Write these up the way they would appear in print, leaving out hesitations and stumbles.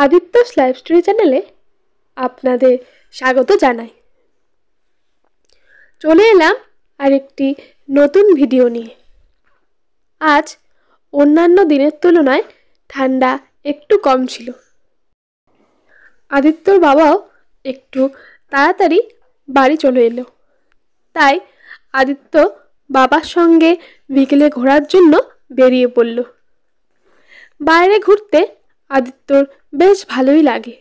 Aditya's live story চ্যানেলে আপনাদের স্বাগত জানাই। চলে এলাম আরেকটি নতুন ভিডিও নিয়ে। আজ অন্যান্য দিনের তুলনায় ঠান্ডা একটু কম ছিল। আদিত্যর বাবাও একটু তাড়াতাড়ি বাড়ি চলে এলো। তাই আদিত্য বাবার সঙ্গে বিকেলে ঘোরার জন্য বেরিয়ে পড়ল। বাইরে ঘুরতে আদিত্যর বেশ ভালোই লাগে।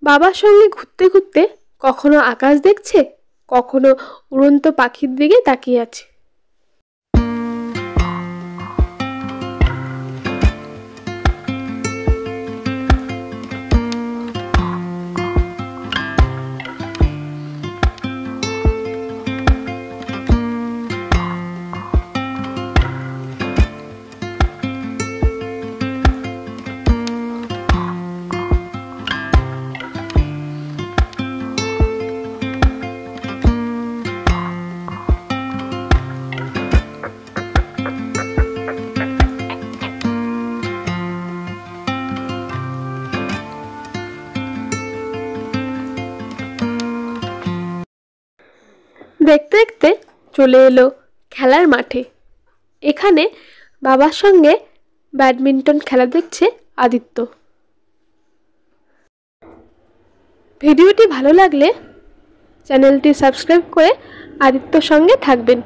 বাবার সঙ্গে ঘুরতে ঘুরতে কখনো আকাশ দেখছে, কখনো উড়ন্ত পাখির দিকে তাকিয়ে আছে। দেখতে দেখতে চলে এলো খেলার মাঠে। এখানে বাবার সঙ্গে ব্যাডমিন্টন খেলা দেখছে আদিত্য। ভিডিওটি ভালো লাগলে চ্যানেলটি সাবস্ক্রাইব করে আদিত্যর সঙ্গে থাকবেন।